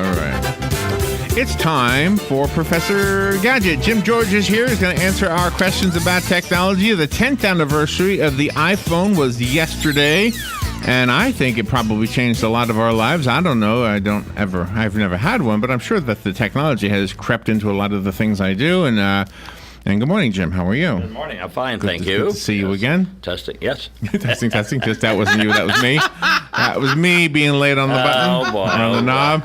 All right. It's time for Professor Gadget. Jim George is here. He's going to answer our questions about technology. The 10th anniversary of the iPhone was yesterday, and I think it probably changed a lot of our lives. I don't know. I've never had one, but I'm sure that the technology has crept into a lot of the things I do. And good morning, Jim. How are you? Good morning. I'm fine, thank you. Good to see you again. Testing, yes. testing. Just that wasn't you. That was me. That was me being late on the button. Oh, boy. On the knob.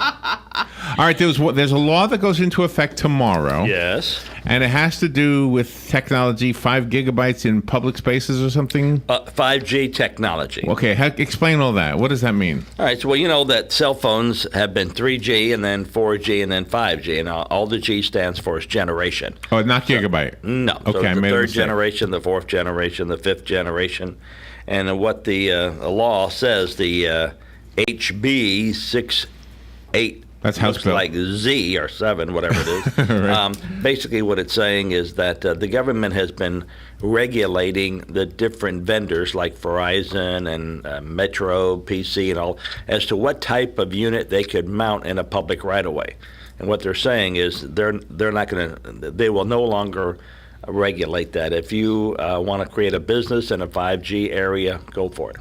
All right, there's a law that goes into effect tomorrow. Yes. And it has to do with technology, 5 gigabytes in public spaces or something? 5G technology. Okay, explain all that. What does that mean? All right, so you know that cell phones have been 3G and then 4G and then 5G, and all the G stands for is generation. Oh, not gigabyte? No. Okay, so I the made a third mistake. generation, the fourth generation, the fifth generation. And what the law says, the HB 68 That's House looks bill. like Z or 7, whatever it is. Right. Basically, what it's saying is that the government has been regulating the different vendors like Verizon and Metro, PC, and all, as to what type of unit they could mount in a public right-of-way. And what they're saying is they will no longer regulate that. If you want to create a business in a 5G area, go for it.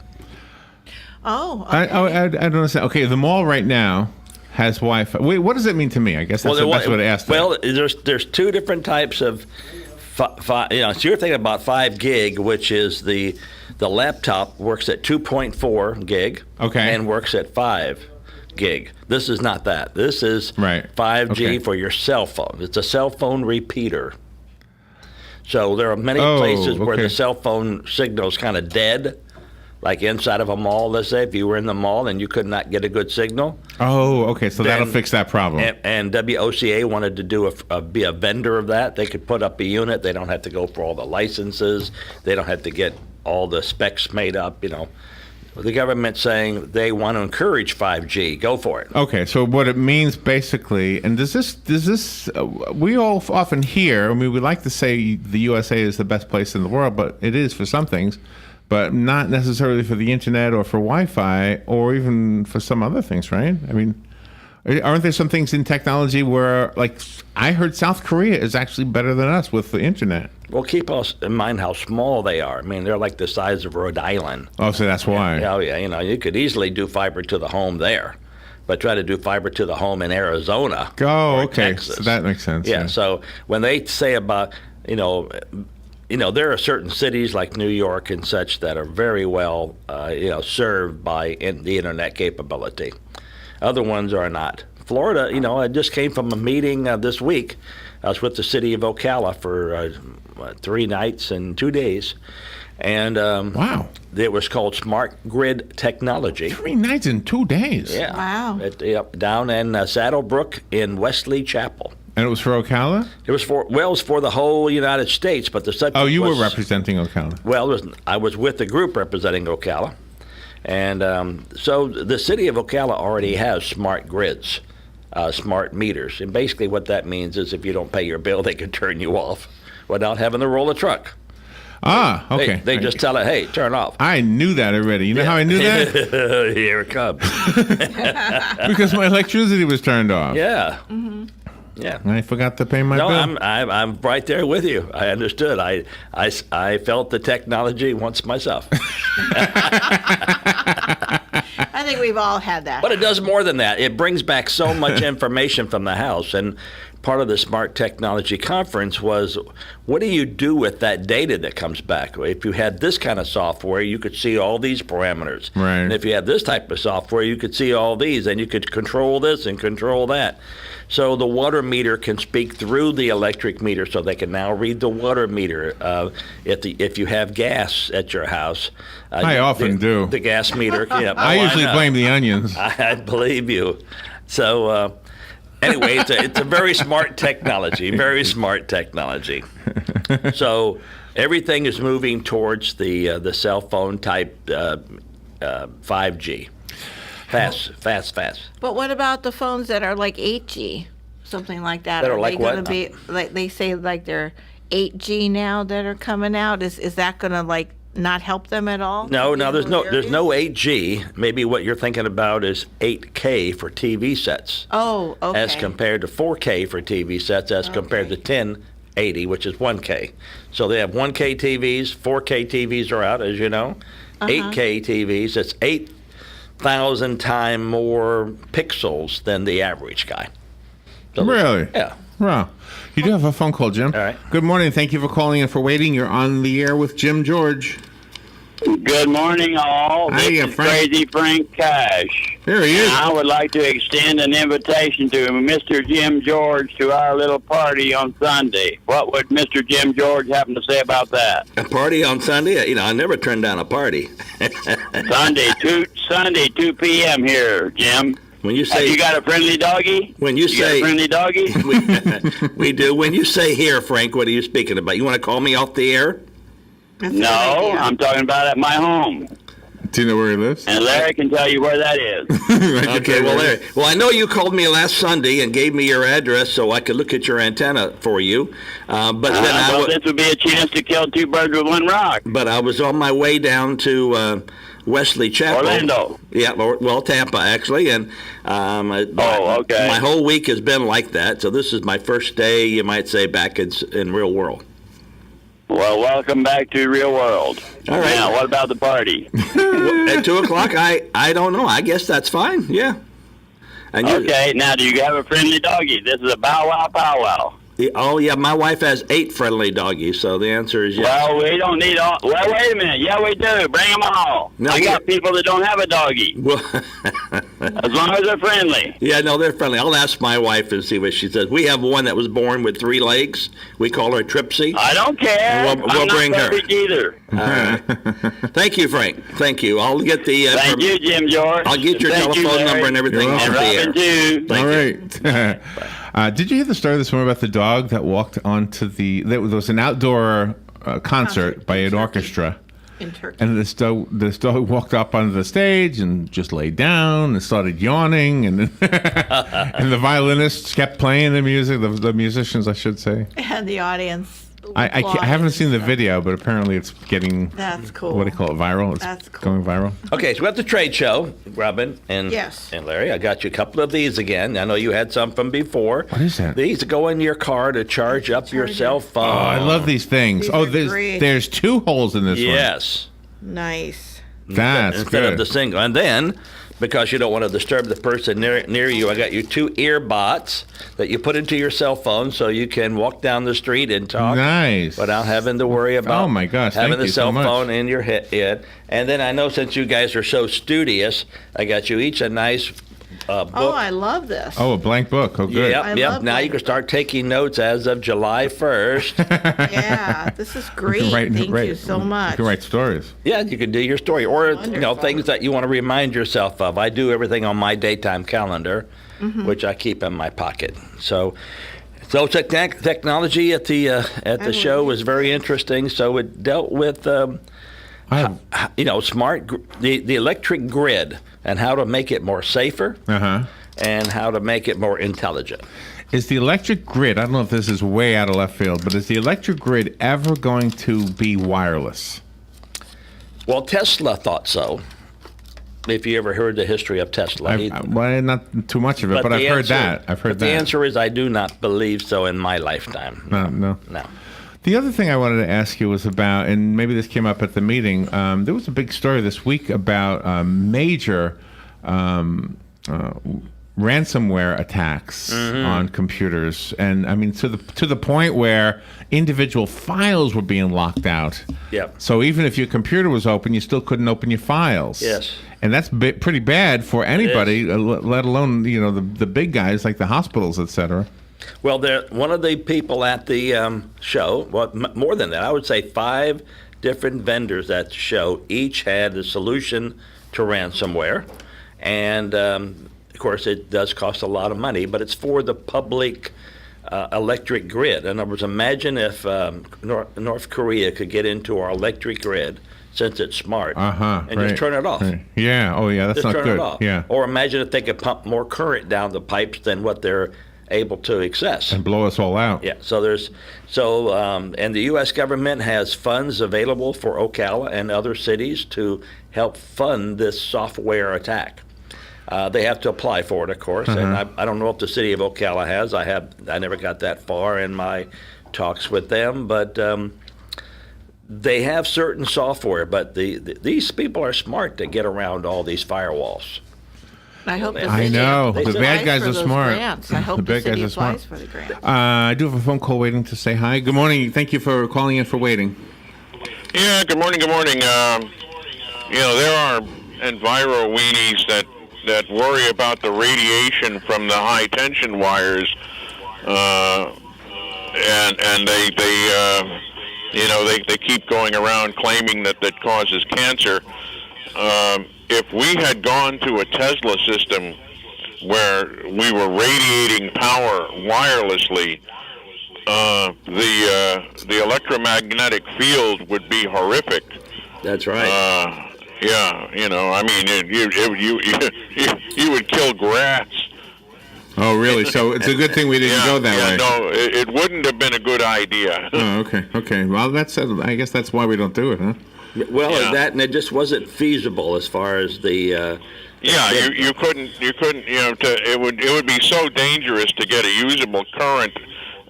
Oh, okay. I don't understand. Okay, the mall right now has Wi-Fi. Wait, what does it mean to me? I guess that's the best way to ask that. Well, there's two different types of, so you're thinking about 5 gig, which is the laptop works at 2.4 gig, Okay. and works at 5 gig. This is not that. This is Right. 5G Okay. for your cell phone. It's a cell phone repeater. So there are many Oh, places where okay. the cell phone signal is kind of dead, like inside of a mall, let's say, if you were in the mall and you could not get a good signal. Oh, okay, so that'll Then- fix that problem. And WOCA wanted to be a vendor of that. They could put up a unit. They don't have to go for all the licenses. They don't have to get all the specs made up, The government's saying they want to encourage 5G. Go for it. Okay, so what it means basically, and does this we all often hear, I mean, we like to say the USA is the best place in the world, but it is for some things, but not necessarily for the internet or for Wi-Fi or even for some other things, right? I mean, aren't there some things in technology where, like, I heard South Korea is actually better than us with the internet? Well, keep in mind how small they are. I mean, they're like the size of Rhode Island. Oh, so that's why. Oh, yeah. You could easily do fiber to the home there, but try to do fiber to the home in Arizona. Oh, or okay, Texas. so that makes sense. Yeah. So when they say about, there are certain cities like New York and such that are very well, served by the internet capability. Other ones are not. Florida, I just came from a meeting this week. I was with the city of Ocala for 3 nights and 2 days. And Wow. it was called Smart Grid Technology. 3 nights and 2 days. Yeah. Wow. Down in Saddlebrook in Wesley Chapel. And it was for Ocala? It was for the whole United States, but the subject Oh, you was, were representing Ocala. Well, I was with the group representing Ocala. And so the city of Ocala already has smart grids, smart meters. And basically what that means is if you don't pay your bill, they can turn you off without having to roll a truck. Ah, okay. They just tell it, hey, turn off. I knew that already. You know how I knew that? Here it comes. Because my electricity was turned off. Yeah. Mm-hmm. Yeah. And I forgot to pay my No, bill. I'm right there with you. I understood. I felt the technology once myself. I think we've all had that. But it does more than that. It brings back so much information from the house. And part of the Smart Technology Conference was, what do you do with that data that comes back? If you had this kind of software, you could see all these parameters. Right. And if you had this type of software, you could see all these, and you could control this and control that. So the water meter can speak through the electric meter, so they can now read the water meter. If you have gas at your house, I often do. The gas meter. Yeah, I usually know. blame the onions. I believe you. So anyway, it's a very smart technology, very smart technology. So everything is moving towards the cell phone type 5G. Fast. But what about the phones that are like 8G, something like that? That are like they what? Gonna be like they say like they're 8G now that are coming out? Is that gonna like not help them at all? No, In there's those no areas? 8G. Maybe what you're thinking about is 8K for TV sets. Oh, okay. As compared to 4K for TV sets, as compared to Okay. 1080, which is 1K. So they have 1K TVs, 4K TVs are out, as you know. 8K TVs, it's 8,000 times more pixels than the average guy. So Really? Yeah. Wow. You do have a phone call, Jim. All right. Good morning. Thank you for calling and for waiting. You're on the air with Jim George. Good morning, all. This Hiya, is Frank. Crazy Frank Cash. There he is. I would like to extend an invitation to Mr. Jim George to our little party on Sunday. What would Mr. Jim George happen to say about that? A party on Sunday? I never turn down a party. Sunday, 2 p.m. here, Jim. When you Have say you got a friendly doggy? when you got say a friendly doggy? we do. When you say here, Frank, what are you speaking about? You want to call me off the air? That's a good No, idea. I'm talking about at my home. Do you know where he lives? And Larry can tell you where that is. Okay, well, there. Well, I know you called me last Sunday and gave me your address so I could look at your antenna for you. But then Well, this would be a chance to kill two birds with one rock. but I was on my way down to Wesley Chapel. Orlando. Yeah, well, Tampa actually, and okay. my whole week has been like that. So this is my first day, you might say, back in real world. Well, welcome back to real world. All right. Now, what about the party? At 2:00, I don't know. I guess that's fine. Yeah. And you- Okay, now do you have a friendly doggy? This is a bow wow pow wow. Oh yeah, my wife has 8 friendly doggies, so the answer is yes. Well, we don't need all. Well, wait a minute. Yeah, we do. Bring them all. No, I got people that don't have a doggy, Well, as long as they're friendly. yeah, no, they're friendly. I'll ask my wife and see what she says. We have one that was born with 3 legs. We call her Tripsy. I don't care. We'll I'm bring not her. perfect either. Thank you, Frank. Thank you. I'll get the. Thank you, Jim George. I'll get your Thank you, telephone Larry. number and everything You're off And the air. Robin, too. Thank All you. right. Did you hear the story this morning about the dog that walked onto there was an outdoor concert by an orchestra, In Turkey. and this dog walked up onto the stage and just laid down and started yawning, and and the violinists kept playing the music, the musicians, I should say. And the audience. I applauded haven't seen the and stuff. video, but apparently it's getting, That's cool. what do you call it, viral? It's That's cool. going viral. Okay, so we're at the trade show, Robin and Yes. and Larry. I got you a couple of these again. I know you had some from before. What is that? These go in your car to charge up your Charge cell it. phone. Oh, I love these things. These Oh, are great. there's 2 holes in this one. Yes. Nice. That's Instead of good. the single. And then, because you don't want to disturb the person near you, I got you 2 earbots that you put into your cell phone so you can walk down the street and talk Nice. without having to worry about Oh, my gosh, having thank the you so cell much. phone in your head. And then I know since you guys are so studious, I got you each a nice book. Oh, I love this. Oh, a blank book. Oh, good. I Yep. love Now you blank can start taking notes as of July 1st. Yeah, this is You great. can write- Thank write- you so much. You can write stories. Yeah, you can do your story, or Wonderful. things that you want to remind yourself of. I do everything on my daytime calendar, Mm-hmm. which I keep in my pocket. So technology at the show was very interesting. So it dealt with smart the electric grid and how to make it more safer and how to make it more intelligent. Is the electric grid, I don't know if this is way out of left field, but is the electric grid ever going to be wireless? Well, Tesla thought so. If you ever heard the history of Tesla. Well, not too much of it, but I've the heard answer- that. I've heard but that. The answer is I do not believe so in my lifetime. No. No. The other thing I wanted to ask you was about, and maybe this came up at the meeting, there was a big story this week about major ransomware attacks on computers, and I mean to the point where individual files were being locked out. Yep. So even if your computer was open, you still couldn't open your files. Yes. And that's pretty bad for anybody, let alone the big guys like the hospitals, etc. Well, one of the people at the show, well, more than that, I would say 5 different vendors at the show each had a solution to ransomware. And, of course, it does cost a lot of money, but it's for the public electric grid. In other words, imagine if North Korea could get into our electric grid, since it's smart, and just turn it off. Right. Yeah. Oh, yeah. That's Just not turn good. it off. Yeah. Or imagine if they could pump more current down the pipes than what they're able to access. And blow us all out. Yeah, and the U.S. government has funds available for Ocala and other cities to help fund this software attack. They have to apply for it, of course, and I don't know if the city of Ocala has. I never got that far in my talks with them, but they have certain software. But these people are smart to get around all these firewalls. I hope the I city know. The bad applies guys for are those smart. grants. I hope The the bad city guys are smart. applies for the grant. I do have a phone call waiting to say hi. Good morning. Thank you for calling in for waiting. Yeah, good morning, good morning. There are enviro weenies that worry about the radiation from the high tension wires, and they keep going around claiming that causes cancer. If we had gone to a Tesla system where we were radiating power wirelessly, the electromagnetic field would be horrific. That's right. You would kill grass. Oh, really? So it's a good thing we didn't go that way. No, it wouldn't have been a good idea. Oh, okay. Well, I guess that's why we don't do it, huh? Well, and it just wasn't feasible as far as the. You couldn't. It would be so dangerous to get a usable current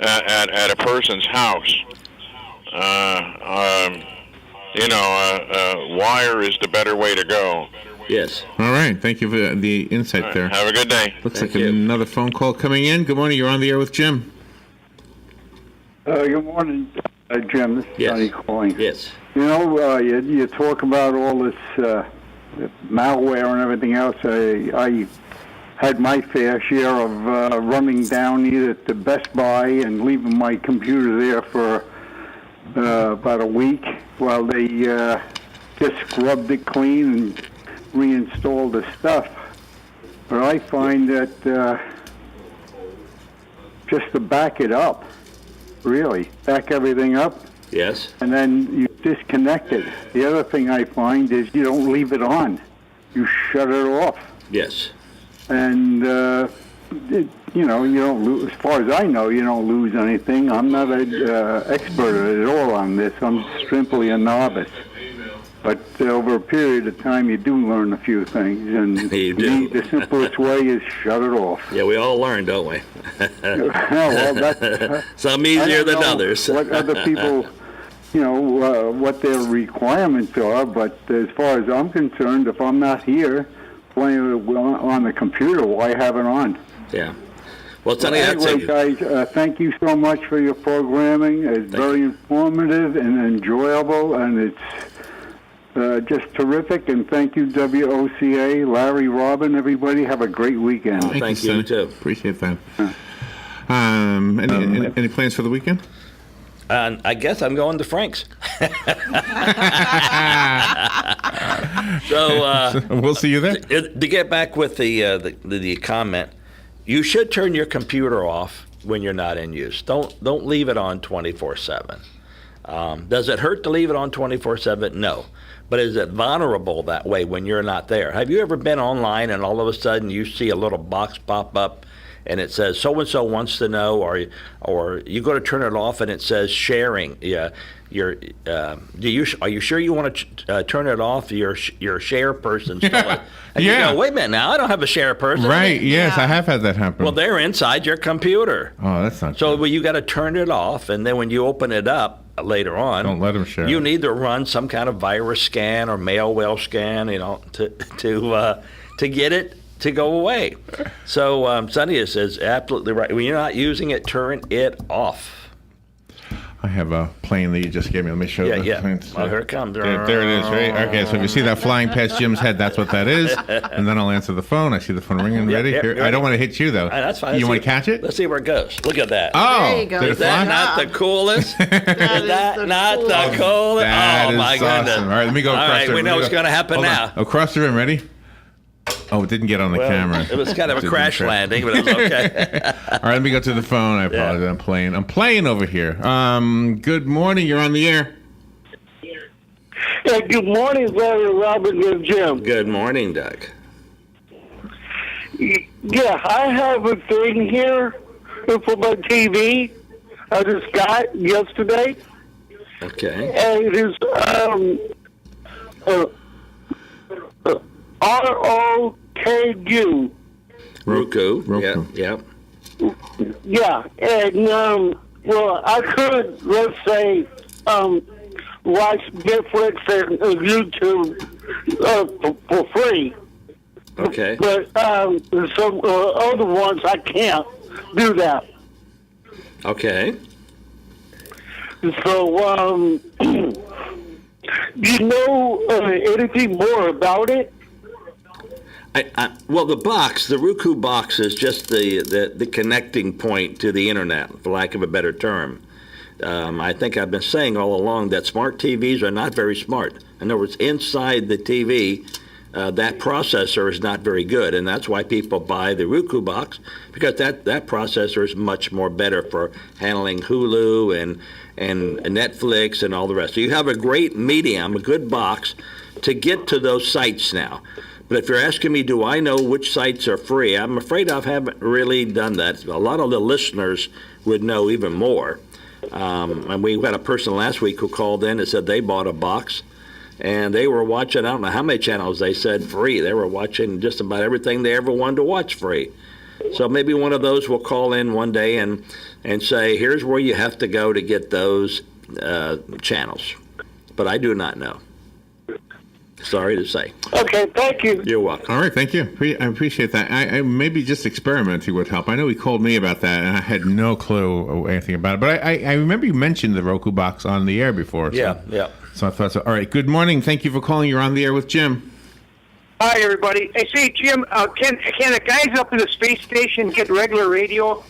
at a person's house. Wire is the better way to go. Yes. All right. Thank you for the insight there. Have a good day. Looks Thank like you. another phone call coming in. Good morning. You're on the air with Jim. Good morning, Jim. This is Yes. Johnny calling. Yes. You talk about all this malware and everything else. I had my fair share of running down either to Best Buy and leaving my computer there for about a week while they just scrubbed it clean and reinstalled the stuff. But I find that just to back it up, really, back everything up, Yes. and then you disconnect it. The other thing I find is you don't leave it on. You shut it off. Yes. And, you don't lose, as far as I know, you don't lose anything. I'm not an expert at all on this. I'm simply a novice. But over a period of time, you do learn a few things. And You do. the simplest way is shut it off. Yeah, we all learn, don't we? Well, that's... Some I easier don't than know others. What other people, what their requirements are, but as far as I'm concerned, if I'm not here playing on the computer, why have it on? Yeah. Well, Sonny, that's Anyway, it. guys, thank you so much for your programming. It's very informative and enjoyable, and it's just terrific. And thank you, WOCA, Larry, Robin, everybody. Have a great weekend. Thank you, Sonny. too. Appreciate that. Any plans for the weekend? I guess I'm going to Frank's. So We'll see you there. to get back with the comment, you should turn your computer off when you're not in use. Don't leave it on 24/7. Does it hurt to leave it on 24/7? No. But is it vulnerable that way when you're not there? Have you ever been online and all of a sudden you see a little box pop up and it says so-and-so wants to know, or you go to turn it off and it says sharing. Yeah, are you sure you want to turn it off? Your share person's still and Yeah. you go, wait a minute, now I don't have a share person. Right. Yes, Yeah. I have had that happen. Well, they're inside your computer. Oh, that's not So good. well, you got to turn it off, and then when you open it up later on, Don't let 'em share You it. need to run some kind of virus scan or malware scan, to get it to go away. So Sonny is absolutely right. When you're not using it, turn it off. I have a plane that you just gave me. Let me show Yeah, you. yeah. Well, here it comes. There it is, right? Okay, so if you see that flying past Jim's head, that's what that is. And then I'll answer the phone. I see the phone ringing. Yeah, Ready? yeah, Here, you're I don't ready. want to hit you, though. That's fine. You Let's want to see- catch it? Let's see where it goes. Look at that. Oh, There you go. did it Is that fly? not the coolest? Is that the not the coolest. coolest? That Oh, is my awesome. goodness. All right, let me go All across right, the we room. know Let me what's go. going to happen Hold on. now. Across the room. Ready? Oh, it didn't get on the Well, camera. It was kind of a Didn't crash trip. landing, but it was okay. All right, let me go to the phone. I apologize. I'm playing over here. Good morning. You're on the air. Yeah, good morning, Larry, Robin, and Jim. Good morning, Doug. Yeah, I have a thing here for my TV. I just got yesterday, Okay. and it is ROKU. Roku. Roku. Yeah. Yeah, and well, I could, let's say, watch Netflix and YouTube for free. Okay. But some other ones I can't do that. Okay. So, do you know anything more about it? Well, the Roku box is just the connecting point to the internet, for lack of a better term. I think I've been saying all along that smart TVs are not very smart. In other words, inside the TV, that processor is not very good, and that's why people buy the Roku box, because that processor is much more better for handling Hulu and Netflix and all the rest. So you have a great medium, a good box to get to those sites now. But if you're asking me, do I know which sites are free? I'm afraid I haven't really done that. A lot of the listeners would know even more. And we had a person last week who called in and said they bought a box, and they were watching, I don't know how many channels they said free. They were watching just about everything they ever wanted to watch free. So maybe one of those will call in one day and say, here's where you have to go to get those channels. But I do not know. Sorry to say. Okay, thank you. You're welcome. All right, thank you. I appreciate that. I maybe just experimenting would help. I know he called me about that, and I had no clue or anything about it. But I remember you mentioned the Roku box on the air before. So, Yeah. So I thought so. All right, good morning. Thank you for calling. You're on the air with Jim. Hi, everybody. Hey, say, Jim, can the guys up in the space station get regular radio?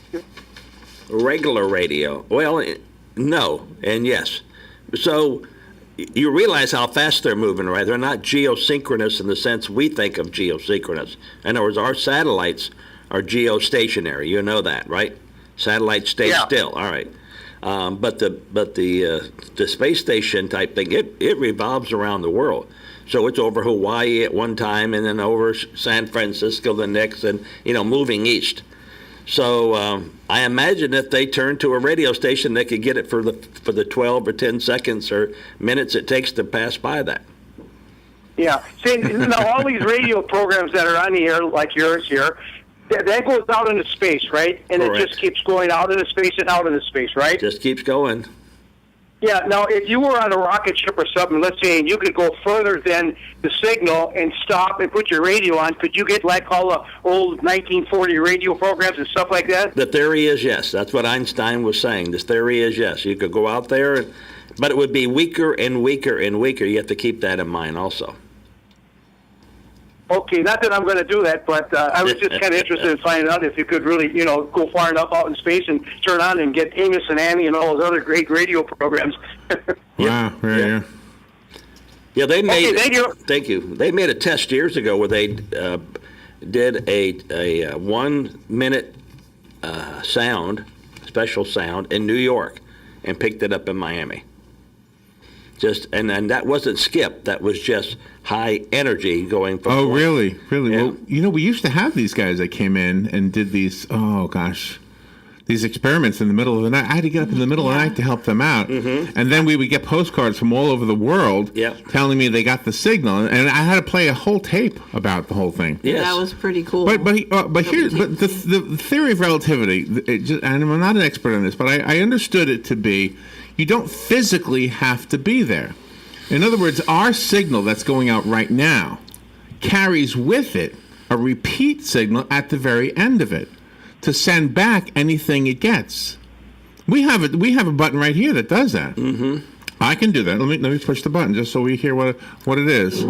Regular radio. Well, no and yes. So you realize how fast they're moving, right? They're not geosynchronous in the sense we think of geosynchronous. In other words, our satellites are geostationary. You know that, right? Satellites stay still. All right. But the space station type thing, it revolves around the world. So it's over Hawaii at one time, and then over San Francisco the next, and moving east. So I imagine if they turn to a radio station, they could get it for the 12 or 10 seconds or minutes it takes to pass by that. Yeah. See, now all these radio programs that are on the air, like yours here, that goes out into space, right? And Correct. It just keeps going out into space and out into space, right? Just keeps going. Yeah. Now, if you were on a rocket ship or something, let's say, and you could go further than the signal and stop and put your radio on, could you get like all the old 1940 radio programs and stuff like that? The theory is yes. That's what Einstein was saying. The theory is yes. You could go out there, but it would be weaker and weaker and weaker. You have to keep that in mind also. Okay, not that I'm going to do that, but I was just kind of interested in finding out if you could really, go far enough out in space and turn on and get Amos and Annie and all those other great radio programs. Wow. Yeah. Yeah, they made. Okay, thank you. Thank you. They made a test years ago where they did a 1 minute special sound in New York, and picked it up in Miami. And that wasn't skip. That was just high energy going from. Oh, really? Really? Yeah. Well, we used to have these guys that came in and did these. Oh gosh. These experiments in the middle of the night. I had to get up in the middle of the night to help them out. Mm-hmm. And then we would get postcards from all over the world telling me they got the signal. And I had to play a whole tape about the whole thing. Yes. That was pretty cool. But the theory of relativity, and I'm not an expert on this, but I understood it to be you don't physically have to be there. In other words, our signal that's going out right now carries with it a repeat signal at the very end of it to send back anything it gets. We have a button right here that does that. Mm-hmm. I can do that. Let me push the button just so we hear what it is.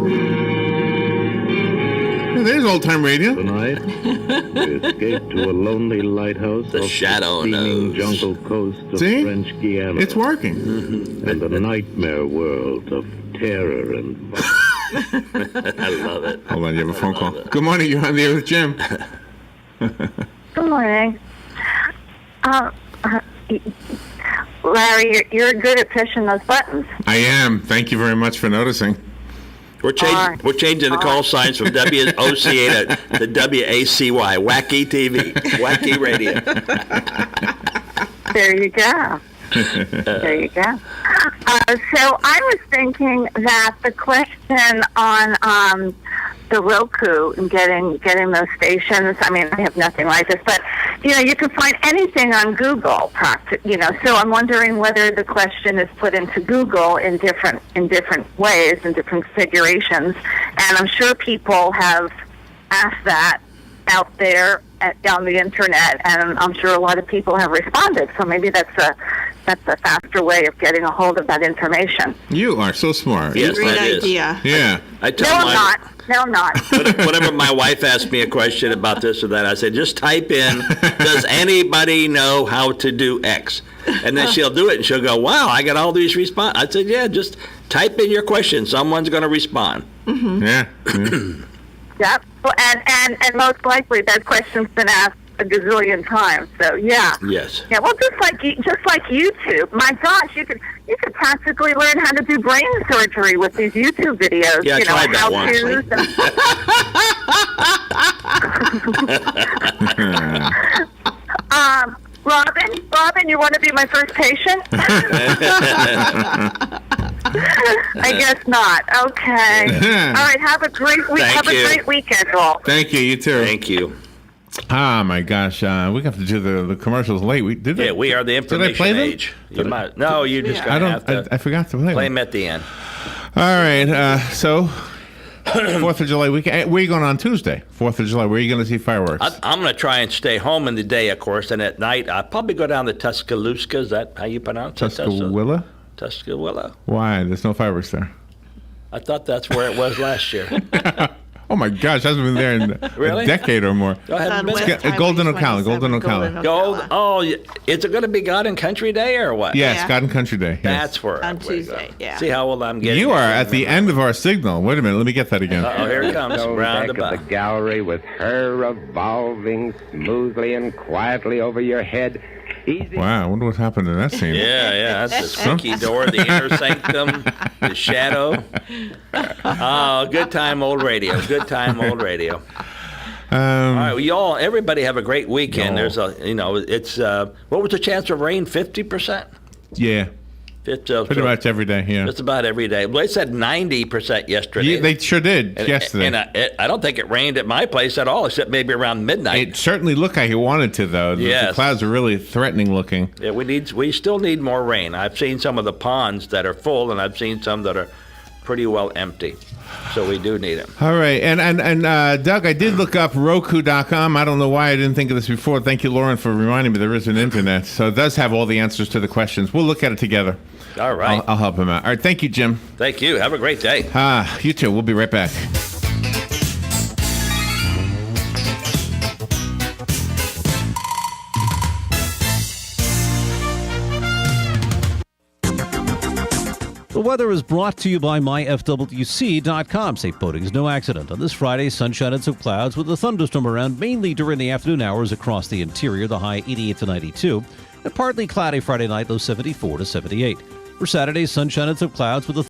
Yeah, there's old time radio. Tonight, we escape to a lonely lighthouse The off shadow the steaming knows. jungle coast of See? French Guiana. It's working. Mm-hmm. And a nightmare world of terror and violence. I love it. Hold on, you have a phone call. Good morning, you're on the air with Jim. Good morning. Larry, you're good at pushing those buttons. I am. Thank you very much for noticing. We're changing the call signs from WOCA to WACY. Wacky TV. Wacky radio. There you go. There you go. So I was thinking that the question on the Roku and getting those stations. I mean, I have nothing like this, but you can find anything on Google. So I'm wondering whether the question is put into Google in different ways, in different configurations, and I'm sure people have asked that out there on the internet, and I'm sure a lot of people have responded. So maybe that's a faster way of getting a hold of that information. You are so smart. Yes, Great that is. idea. Yeah. No, I'm not. Whenever my wife asks me a question about this or that, I say, just type in, does anybody know how to do X? And then she'll do it, and she'll go, wow, I got all these responses. I said, yeah, just type in your question. Someone's going to respond. Mm-hmm. Yeah. Yep. Well, and most likely that question's been asked a gazillion times. So yeah. Yes. Yeah. Well, just like YouTube. My gosh, you could practically learn how to do brain surgery with these YouTube videos. Yeah, I tried that once. Robin, you want to be my first patient? I guess not. Okay. All right. Have a great week. Thank you. A great weekend, all. Thank you. You too. Thank you. Ah, my gosh. We have to do the commercials late. We are the information age. You might. No, you just have to. I forgot to play them at the end. All right. So, 4th of July weekend. Where are you going on Tuesday? 4th of July. Where are you going to see fireworks? I'm going to try and stay home in the day, of course, and at night I'll probably go down to Tuscaloosa. Is that how you pronounce it? Tuscaloosa? Tuscaloosa. Why? There's no fireworks there. I thought that's where it was last year. Oh my gosh, I haven't been there in Really? a decade or more. I haven't been there. Golden Ocala. Gold. Oh, is it going to be God and Country Day or what? Yes, God and Country Day. Yes. That's where On Tuesday, yeah. See how old I'm getting. You are at the end of our signal. Wait a minute, let me get that again. Oh, here it comes. Roundabout. Back of the gallery with her revolving smoothly and quietly over your head. Easy. Wow, I wonder what happened in that scene. Yeah, that's the sneaky door, the inner sanctum, the shadow. Oh, good time, old radio. Good time, old radio. All right, everybody have a great weekend. There's it's what was the chance of rain? 50%. Yeah. Pretty much every day, yeah. Just about every day. Well, they said 90% yesterday. Yeah, they sure did yesterday. And I don't think it rained at my place at all, except maybe around midnight. It certainly looked like it wanted to, though. Yes. The clouds are really threatening looking. Yeah, we still need more rain. I've seen some of the ponds that are full, and I've seen some that are pretty well empty. So we do need it. All right. And Doug, I did look up Roku.com. I don't know why I didn't think of this before. Thank you, Lauren, for reminding me there is an internet. So it does have all the answers to the questions. We'll look at it together. All right. I'll help him out. All right. Thank you, Jim. Thank you. Have a great day. You too. We'll be right back. The weather is brought to you by myfwc.com. Safe boating is no accident. On this Friday, sunshine and some clouds with a thunderstorm around mainly during the afternoon hours across the interior, the high 88 to 92. And partly cloudy Friday night, low 74 to 78. For Saturday, sunshine and some clouds with a